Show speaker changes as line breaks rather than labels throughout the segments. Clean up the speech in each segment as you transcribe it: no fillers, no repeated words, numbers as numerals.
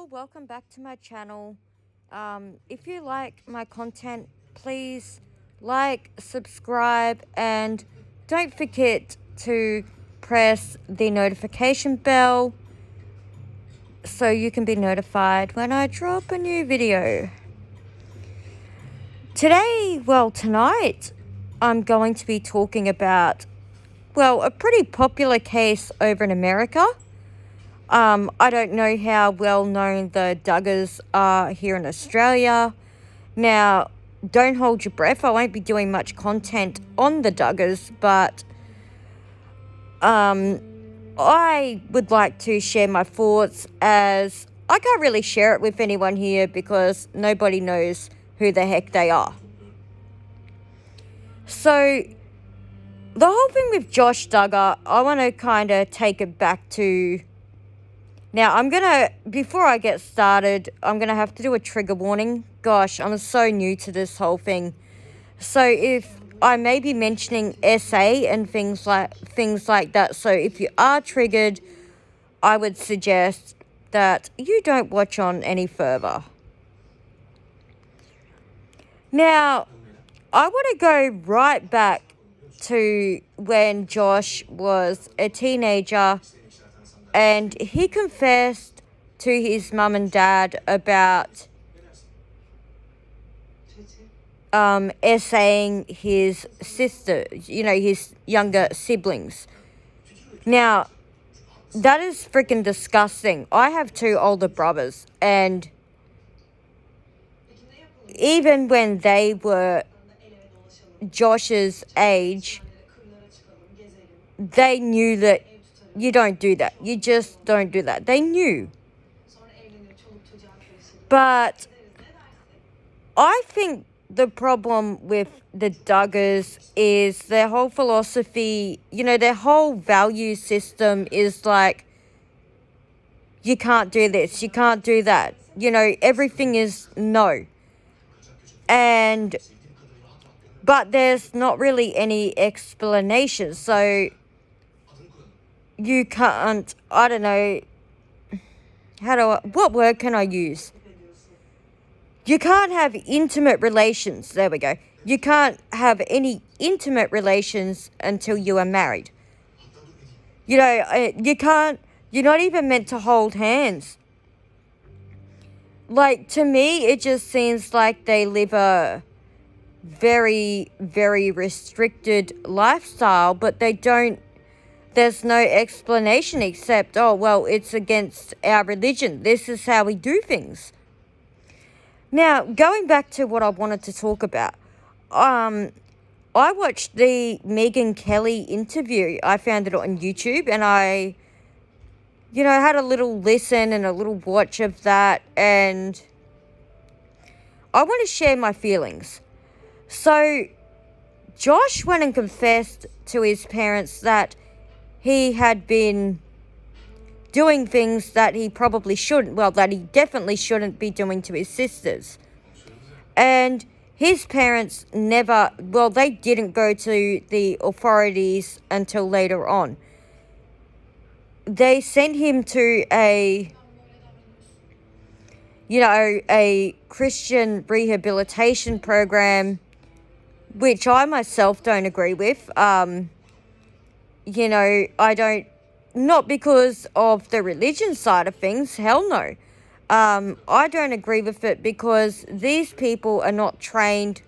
all, welcome back to my channel. If you like my content, please like, subscribe, and don't forget to press the notification bell so you can be notified when I drop a new video. Tonight, I'm going to be talking about, a pretty popular case over in America. I don't know how well known the Duggars are here in Australia. Now, don't hold your breath. I won't be doing much content on the Duggars, but I would like to share my thoughts, as I can't really share it with anyone here because nobody knows who the heck they are. So, the whole thing with Josh Duggar, I want to kind of take it back to... Now, before I get started, I'm going to have to do a trigger warning. Gosh, I'm so new to this whole thing. So if I may be mentioning SA and things like that, so if you are triggered, I would suggest that you don't watch on any further. Now, I want to go right back to when Josh was a teenager, and he confessed to his mum and dad about essaying his sister, his younger siblings. Now, that is freaking disgusting. I have 2 older brothers, and even when they were Josh's age, they knew that you don't do that. You just don't do that. They knew. But I think the problem with the Duggars is their whole philosophy, their whole value system is like, you can't do this, you can't do that. Everything is no. But there's not really any explanation. So you can't, I don't know, what word can I use? You can't have intimate relations. There we go. You can't have any intimate relations until you are married. You can't, you're not even meant to hold hands. Like, to me, it just seems like they live a very, very restricted lifestyle, but there's no explanation except, it's against our religion. This is how we do things. Now, going back to what I wanted to talk about, I watched the Megyn Kelly interview. I found it on YouTube, and I, had a little listen and a little watch of that, and I want to share my feelings. So, Josh went and confessed to his parents that he had been doing things that he probably shouldn't, that he definitely shouldn't be doing to his sisters. And his parents they didn't go to the authorities until later on. They sent him to a Christian rehabilitation program, which I myself don't agree with. I don't, not because of the religion side of things, hell no. I don't agree with it because these people are not trained,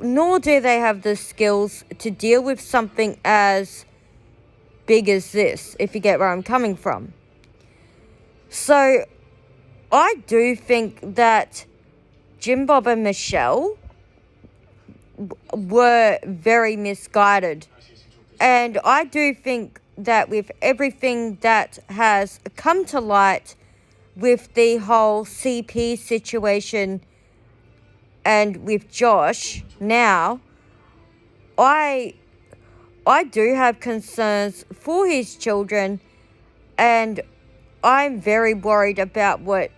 nor do they have the skills to deal with something as big as this, if you get where I'm coming from. So, I do think that Jim Bob and Michelle were very misguided. And I do think that with everything that has come to light with the whole CP situation and with Josh now, I do have concerns for his children, and I'm very worried about what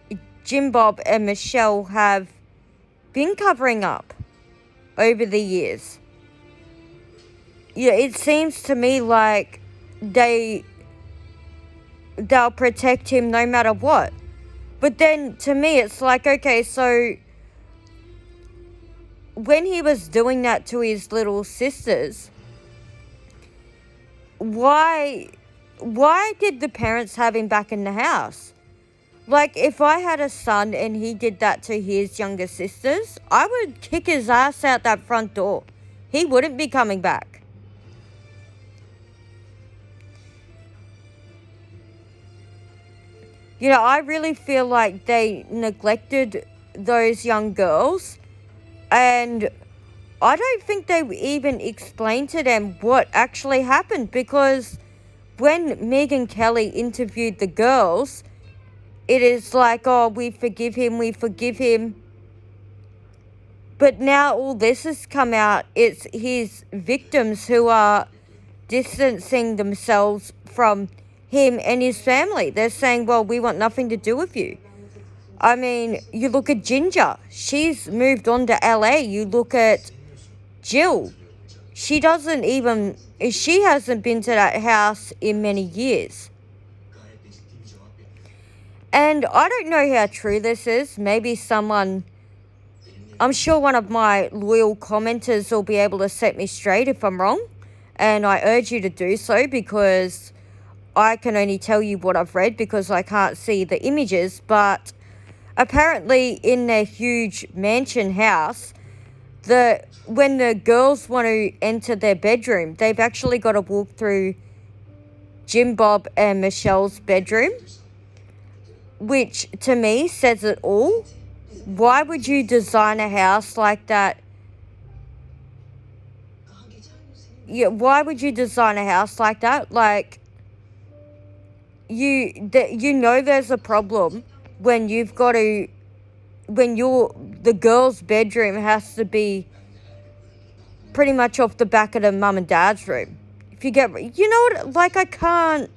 Jim Bob and Michelle have been covering up over the years. Yeah, it seems to me like they'll protect him no matter what. But then to me, it's like, okay, so when he was doing that to his little sisters, why did the parents have him back in the house? Like, if I had a son and he did that to his younger sisters, I would kick his ass out that front door. He wouldn't be coming back. You know, I really feel like they neglected those young girls, and I don't think they even explained to them what actually happened, because when Megyn Kelly interviewed the girls, it is like, oh, we forgive him. But now all this has come out. It's his victims who are distancing themselves from him and his family. They're saying, well, we want nothing to do with you. I mean, you look at Ginger. She's moved on to LA. You look at Jill. She hasn't been to that house in many years. And I don't know how true this is. Maybe I'm sure one of my loyal commenters will be able to set me straight if I'm wrong. And I urge you to do so, because I can only tell you what I've read because I can't see the images. But apparently in their huge mansion house, when the girls want to enter their bedroom, they've actually got to walk through Jim Bob and Michelle's bedroom, which to me says it all. Why would you design a house like that? Yeah, why would you design a house like that? Like, you know there's a problem when the girl's bedroom has to be pretty much off the back of the mum and dad's room. If you get, you know what, like, I can't,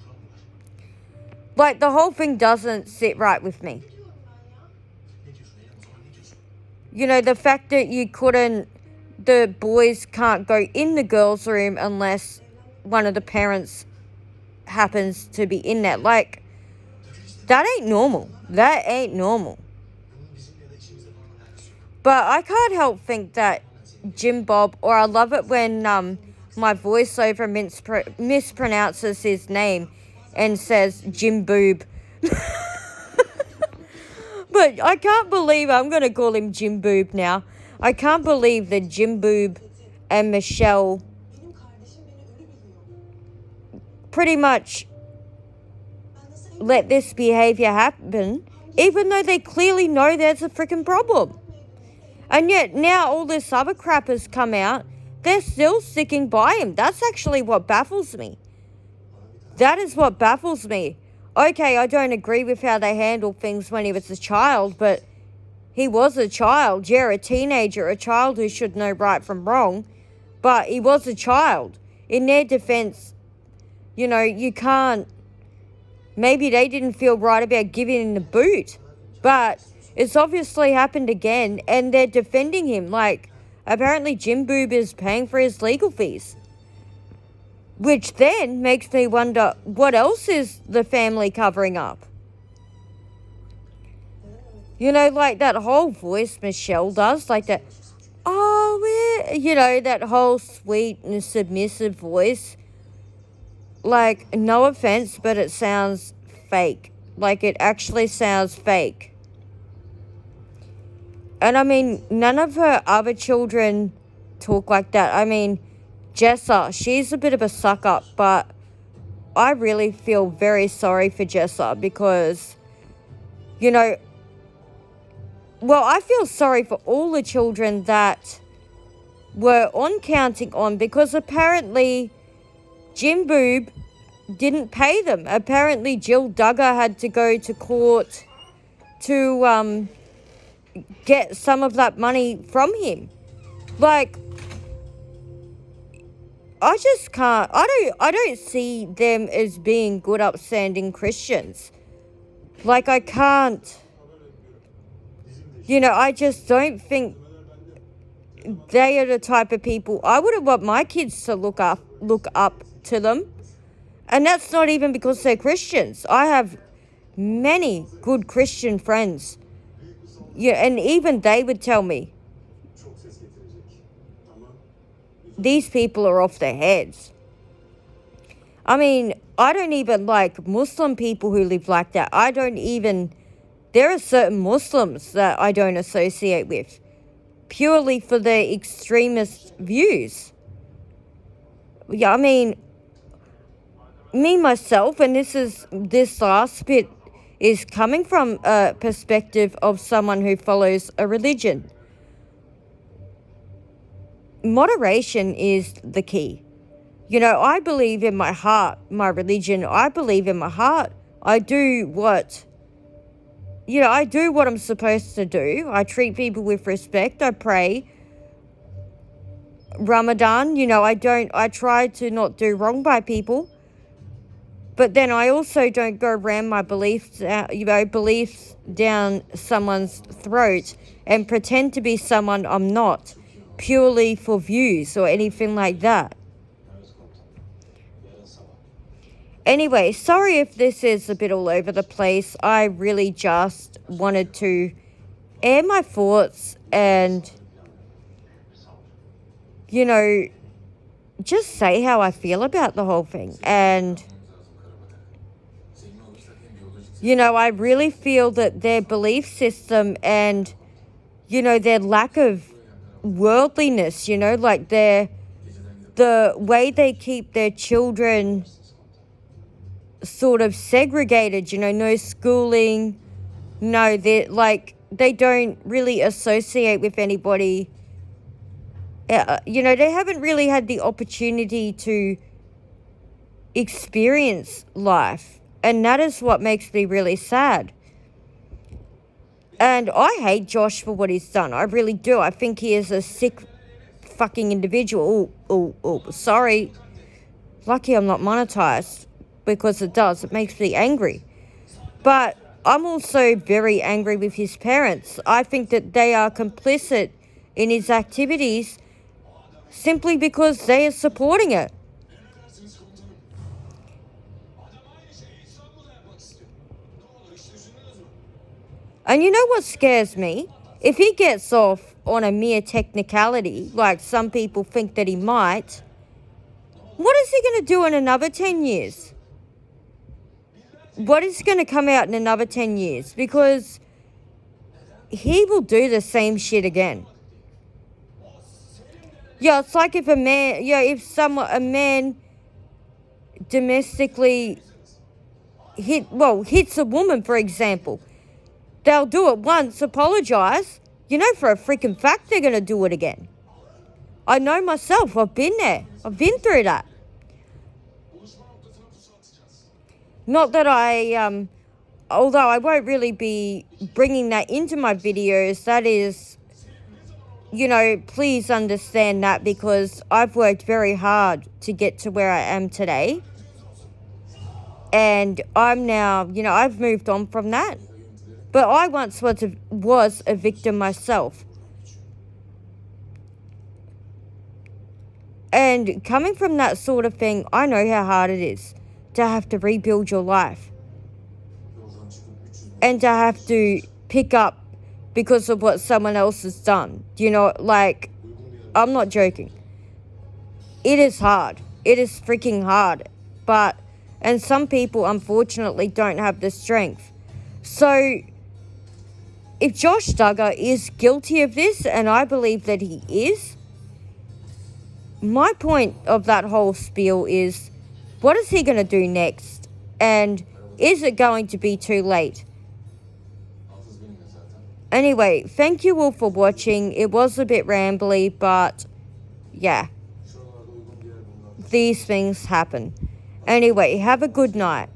like, the whole thing doesn't sit right with me. You know, the fact that the boys can't go in the girls' room unless one of the parents happens to be in there. Like, that ain't normal. That ain't normal. But I can't help think that Jim Bob, or I love it when my voiceover mispronounces his name and says Jim Boob. But I can't believe I'm going to call him Jim Boob now. I can't believe that Jim Boob and Michelle pretty much let this behavior happen, even though they clearly know there's a freaking problem. And yet now all this other crap has come out. They're still sticking by him. That's actually what baffles me. That is what baffles me. Okay, I don't agree with how they handled things when he was a child, but he was a child. Yeah, a teenager, a child who should know right from wrong. But he was a child. In their defense, you know, you can't... Maybe they didn't feel right about giving him the boot. But it's obviously happened again, and they're defending him. Like, apparently Jim Boob is paying for his legal fees. Which then makes me wonder, what else is the family covering up? You know, like that whole voice Michelle does, like that, you know, that whole sweet and submissive voice. Like, no offense, but it sounds fake. Like, it actually sounds fake. And I mean, none of her other children talk like that. I mean, Jessa, she's a bit of a suck up, but I really feel very sorry for Jessa because, you know, well, I feel sorry for all the children that were on Counting On, because apparently Jim Boob didn't pay them. Apparently Jill Duggar had to go to court to get some of that money from him. Like, I just can't, I don't see them as being good, upstanding Christians. Like, I can't, you know, I just don't think they are the type of people I wouldn't want my kids to look up to them. And that's not even because they're Christians. I have many good Christian friends. Yeah, and even they would tell me, these people are off their heads. I mean, I don't even like Muslim people who live like that. There are certain Muslims that I don't associate with, purely for their extremist views. Yeah, I mean, me, myself, and this last bit is coming from a perspective of someone who follows a religion. Moderation is the key. I believe in my heart, my religion. I believe in my heart. I do what I'm supposed to do. I treat people with respect. I pray. Ramadan, I try to not do wrong by people. But then I also don't go ram my beliefs down someone's throat and pretend to be someone I'm not, purely for views or anything like that. Anyway, sorry if this is a bit all over the place. I really just wanted to air my thoughts and, just say how I feel about the whole thing. And, I really feel that their belief system and, their lack of worldliness, like the way they keep their children sort of segregated, no schooling, they don't really associate with anybody. They haven't really had the opportunity to experience life, and that is what makes me really sad. And I hate Josh for what he's done. I really do. I think he is a sick fucking individual. Sorry. Lucky I'm not monetized, because it makes me angry. But I'm also very angry with his parents. I think that they are complicit in his activities simply because they are supporting it. And you know what scares me? If he gets off on a mere technicality, like some people think that he might, what is he going to do in another 10 years? What is going to come out in another 10 years? Because he will do the same shit again. Yeah, it's like if a man domestically hits a woman, for example. They'll do it once, apologize. For a freaking fact they're going to do it again. I know myself. I've been there. I've been through that. Not that although I won't really be bringing that into my videos, that is, please understand that, because I've worked very hard to get to where I am today. And I'm now, I've moved on from that. But I once was a victim myself. And coming from that sort of thing, I know how hard it is to have to rebuild your life. And to have to pick up because of what someone else has done. I'm not joking. It is hard. It is freaking hard. And some people, unfortunately, don't have the strength. So, if Josh Duggar is guilty of this, and I believe that he is, my point of that whole spiel is, what is he going to do next? And is it going to be too late? Anyway, thank you all for watching. It was a bit rambly, but yeah, these things happen. Anyway, have a good night.